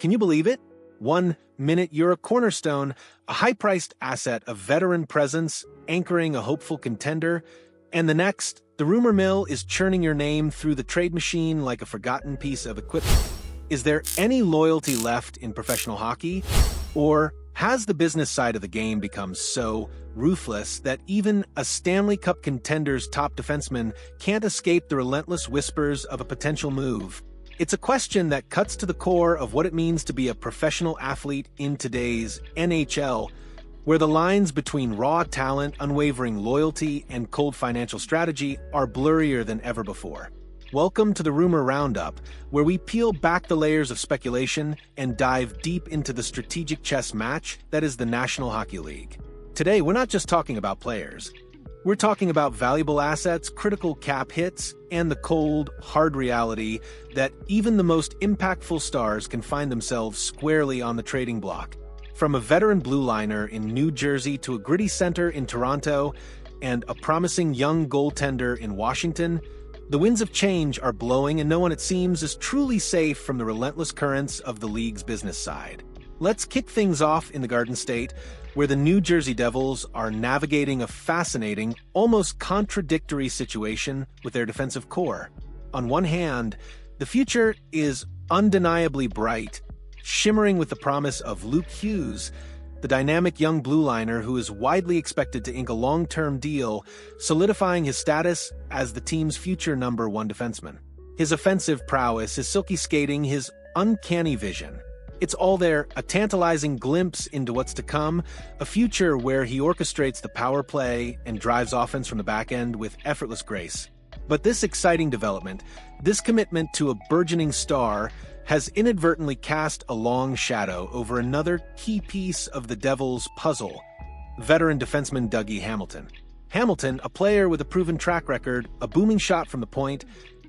Can you believe it? 1 minute you're a cornerstone, a high-priced asset of veteran presence, anchoring a hopeful contender, and the next, the rumor mill is churning your name through the trade machine like a forgotten piece of equipment. Is there any loyalty left in professional hockey? Or has the business side of the game become so ruthless that even a Stanley Cup contender's top defenseman can't escape the relentless whispers of a potential move? It's a question that cuts to the core of what it means to be a professional athlete in today's NHL, where the lines between raw talent, unwavering loyalty, and cold financial strategy are blurrier than ever before. Welcome to the Rumor Roundup, where we peel back the layers of speculation and dive deep into the strategic chess match that is the National Hockey League. Today, we're not just talking about players. We're talking about valuable assets, critical cap hits, and the cold, hard reality that even the most impactful stars can find themselves squarely on the trading block. From a veteran blue liner in New Jersey to a gritty center in Toronto and a promising young goaltender in Washington, the winds of change are blowing and no one, it seems, is truly safe from the relentless currents of the league's business side. Let's kick things off in the Garden State, where the New Jersey Devils are navigating a fascinating, almost contradictory situation with their defensive core. On one hand, the future is undeniably bright, shimmering with the promise of Luke Hughes, the dynamic young blue liner who is widely expected to ink a long-term deal, solidifying his status as the team's future number one defenseman. His offensive prowess, his silky skating, his uncanny vision. It's all there, a tantalizing glimpse into what's to come, a future where he orchestrates the power play and drives offense from the back end with effortless grace. But this exciting development, this commitment to a burgeoning star, has inadvertently cast a long shadow over another key piece of the Devils' puzzle, veteran defenseman Dougie Hamilton. Hamilton, a player with a proven track record, a booming shot from the point,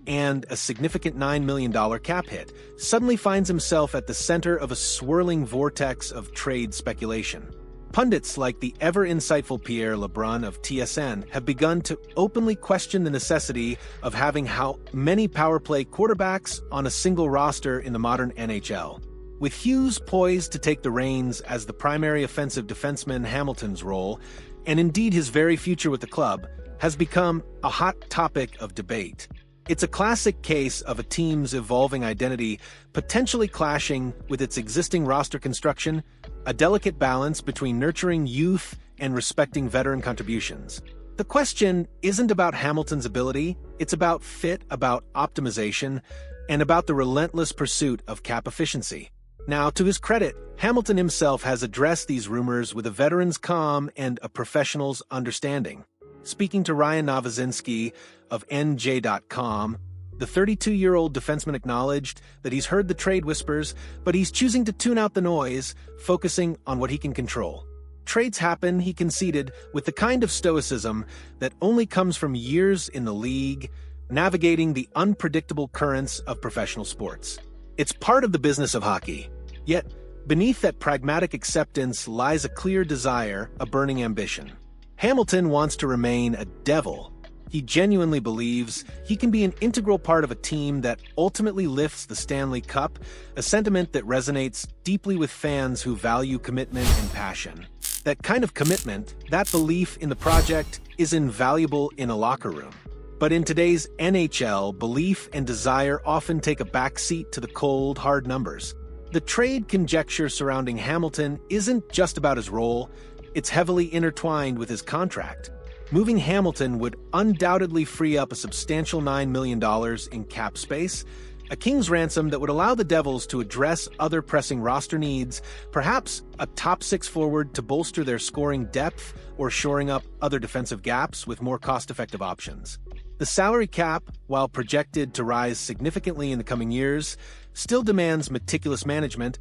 and a significant $9 million cap hit, suddenly finds himself at the center of a swirling vortex of trade speculation. Pundits like the ever-insightful Pierre Lebrun of TSN have begun to openly question the necessity of having how many power play quarterbacks on a single roster in the modern NHL. With Hughes poised to take the reins as the primary offensive defenseman, Hamilton's role, and indeed his very future with the club, has become a hot topic of debate. It's a classic case of a team's evolving identity potentially clashing with its existing roster construction, a delicate balance between nurturing youth and respecting veteran contributions. The question isn't about Hamilton's ability, it's about fit, about optimization, and about the relentless pursuit of cap efficiency. Now, to his credit, Hamilton himself has addressed these rumors with a veteran's calm and a professional's understanding. Speaking to Ryan Novozinsky of NJ.com, the 32-year-old defenseman acknowledged that he's heard the trade whispers, but he's choosing to tune out the noise, focusing on what he can control. Trades happen, he conceded, with the kind of stoicism that only comes from years in the league, navigating the unpredictable currents of professional sports. It's part of the business of hockey. Yet, beneath that pragmatic acceptance lies a clear desire, a burning ambition. Hamilton wants to remain a Devil. He genuinely believes he can be an integral part of a team that ultimately lifts the Stanley Cup, a sentiment that resonates deeply with fans who value commitment and passion. That kind of commitment, that belief in the project, is invaluable in a locker room. But in today's NHL, belief and desire often take a backseat to the cold, hard numbers. The trade conjecture surrounding Hamilton isn't just about his role, it's heavily intertwined with his contract. Moving Hamilton would undoubtedly free up a substantial $9 million in cap space, a king's ransom that would allow the Devils to address other pressing roster needs, perhaps a top six forward to bolster their scoring depth or shoring up other defensive gaps with more cost-effective options. The salary cap, while projected to rise significantly in the coming years, still demands meticulous management,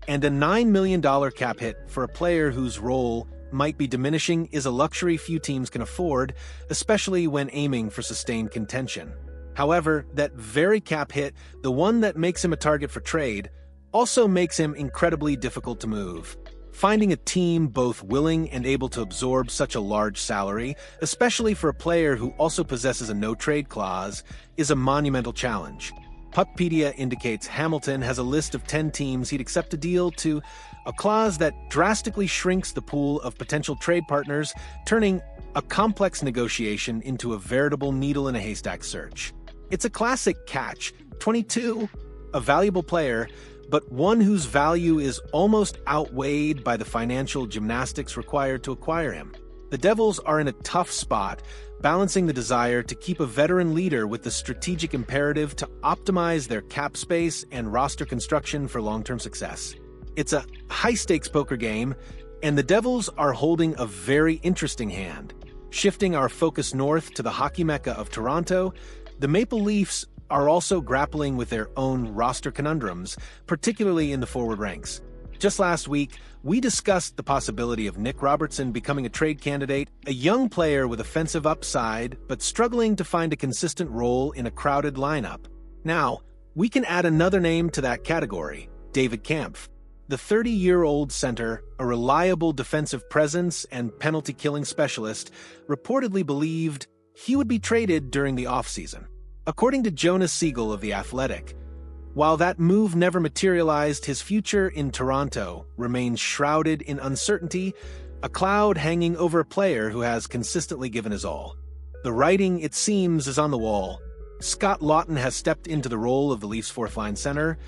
and a $9 million cap hit for a player whose role might be diminishing is a luxury few teams can afford, especially when aiming for sustained contention. However, that very cap hit, the one that makes him a target for trade, also makes him incredibly difficult to move. Finding a team both willing and able to absorb such a large salary, especially for a player who also possesses a no-trade clause, is a monumental challenge. Puckpedia indicates Hamilton has a list of 10 teams he'd accept a deal to, a clause that drastically shrinks the pool of potential trade partners, turning a complex negotiation into a veritable needle-in-a-haystack search. It's a classic catch-22, a valuable player, but one whose value is almost outweighed by the financial gymnastics required to acquire him. The Devils are in a tough spot, balancing the desire to keep a veteran leader with the strategic imperative to optimize their cap space and roster construction for long-term success. It's a high-stakes poker game, and the Devils are holding a very interesting hand. Shifting our focus north to the hockey mecca of Toronto, the Maple Leafs are also grappling with their own roster conundrums, particularly in the forward ranks. Just last week, we discussed the possibility of Nick Robertson becoming a trade candidate, a young player with offensive upside, but struggling to find a consistent role in a crowded lineup. Now, we can add another name to that category, David Kampf. The 30-year-old center, a reliable defensive presence and penalty-killing specialist, reportedly believed he would be traded during the offseason. According to Jonas Siegel of The Athletic, while that move never materialized, his future in Toronto remains shrouded in uncertainty, a cloud hanging over a player who has consistently given his all. The writing, it seems, is on the wall. Scott Laughton has stepped into the role of the Leafs' fourth-line center,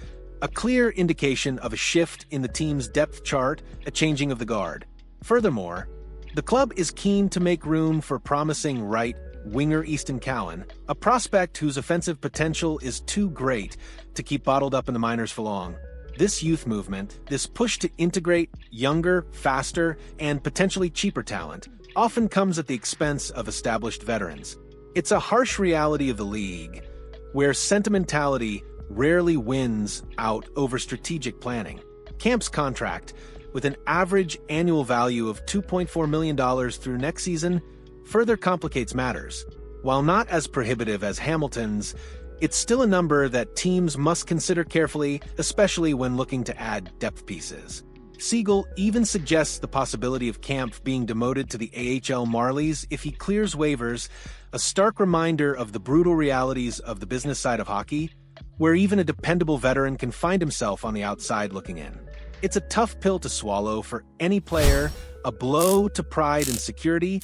a clear indication of a shift in the team's depth chart, a changing of the guard. Furthermore, the club is keen to make room for promising right winger Easton Cowan, a prospect whose offensive potential is too great to keep bottled up in the minors for long. This youth movement, this push to integrate younger, faster, and potentially cheaper talent, often comes at the expense of established veterans. It's a harsh reality of the league, where sentimentality rarely wins out over strategic planning. Kampf's contract, with an average annual value of $2.4 million through next season, further complicates matters. While not as prohibitive as Hamilton's, it's still a number that teams must consider carefully, especially when looking to add depth pieces. Siegel even suggests the possibility of Kampf being demoted to the AHL Marlies if he clears waivers, a stark reminder of the brutal realities of the business side of hockey, where even a dependable veteran can find himself on the outside looking in. It's a tough pill to swallow for any player, a blow to pride and security,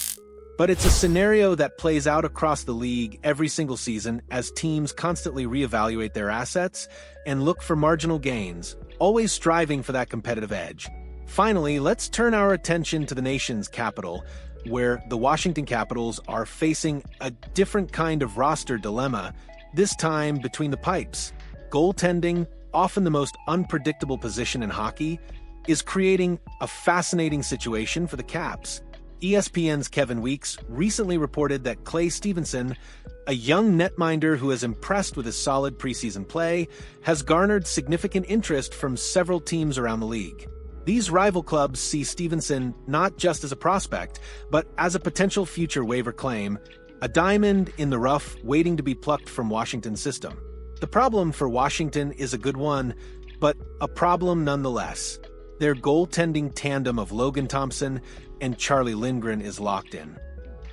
but it's a scenario that plays out across the league every single season as teams constantly reevaluate their assets and look for marginal gains, always striving for that competitive edge. Finally, let's turn our attention to the nation's capital, where the Washington Capitals are facing a different kind of roster dilemma, this time between the pipes. Goaltending, often the most unpredictable position in hockey, is creating a fascinating situation for the Caps. ESPN's Kevin Weeks recently reported that Clay Stevenson, a young netminder who has impressed with his solid preseason play, has garnered significant interest from several teams around the league. These rival clubs see Stevenson not just as a prospect, but as a potential future waiver claim, a diamond in the rough waiting to be plucked from Washington's system. The problem for Washington is a good one, but a problem nonetheless. Their goaltending tandem of Logan Thompson and Charlie Lindgren is locked in.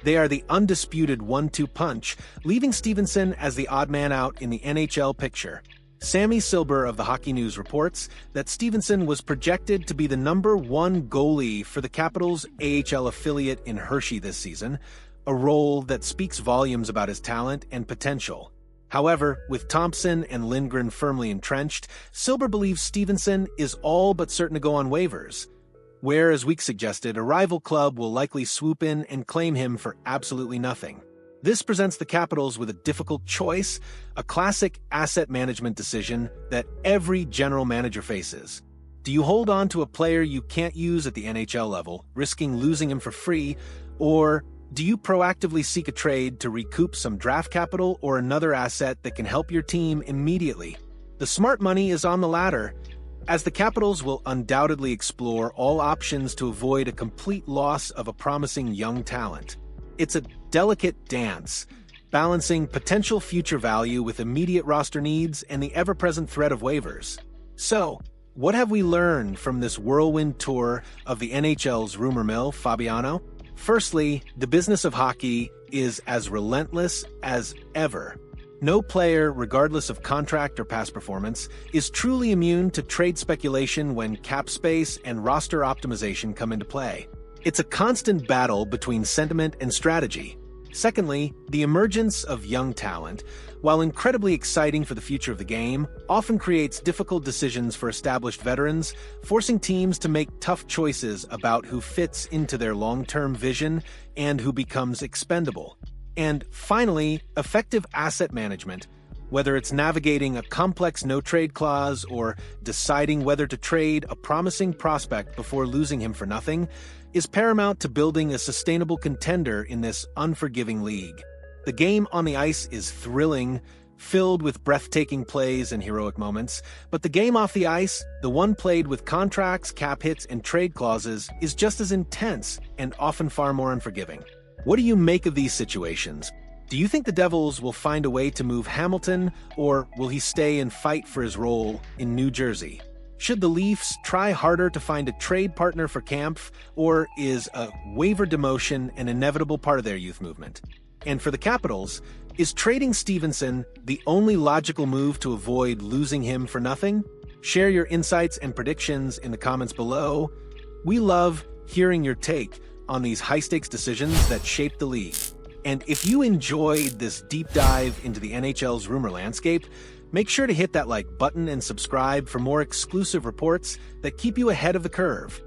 They are the undisputed 1-2 punch, leaving Stevenson as the odd man out in the NHL picture. Sammy Silber of the Hockey News reports that Stevenson was projected to be the #1 goalie for the Capitals' AHL affiliate in Hershey this season, a role that speaks volumes about his talent and potential. However, with Thompson and Lindgren firmly entrenched, Silber believes Stevenson is all but certain to go on waivers, where, as Weeks suggested, a rival club will likely swoop in and claim him for absolutely nothing. This presents the Capitals with a difficult choice, a classic asset management decision that every general manager faces. Do you hold on to a player you can't use at the NHL level, risking losing him for free, or do you proactively seek a trade to recoup some draft capital or another asset that can help your team immediately? The smart money is on the latter, as the Capitals will undoubtedly explore all options to avoid a complete loss of a promising young talent. It's a delicate dance, balancing potential future value with immediate roster needs and the ever-present threat of waivers. So, what have we learned from this whirlwind tour of the NHL's rumor mill, Fabiano? Firstly, the business of hockey is as relentless as ever. No player, regardless of contract or past performance, is truly immune to trade speculation when cap space and roster optimization come into play. It's a constant battle between sentiment and strategy. Secondly, the emergence of young talent, while incredibly exciting for the future of the game, often creates difficult decisions for established veterans, forcing teams to make tough choices about who fits into their long-term vision and who becomes expendable. And finally, effective asset management, whether it's navigating a complex no-trade clause or deciding whether to trade a promising prospect before losing him for nothing, is paramount to building a sustainable contender in this unforgiving league. The game on the ice is thrilling, filled with breathtaking plays and heroic moments, but the game off the ice, the one played with contracts, cap hits, and trade clauses, is just as intense and often far more unforgiving. What do you make of these situations? Do you think the Devils will find a way to move Hamilton, or will he stay and fight for his role in New Jersey? Should the Leafs try harder to find a trade partner for Kampf, or is a waiver demotion an inevitable part of their youth movement? And for the Capitals, is trading Stevenson the only logical move to avoid losing him for nothing? Share your insights and predictions in the comments below. We love hearing your take on these high-stakes decisions that shape the league. And if you enjoyed this deep dive into the NHL's rumor landscape, make sure to hit that like button and subscribe for more exclusive reports that keep you ahead of the curve.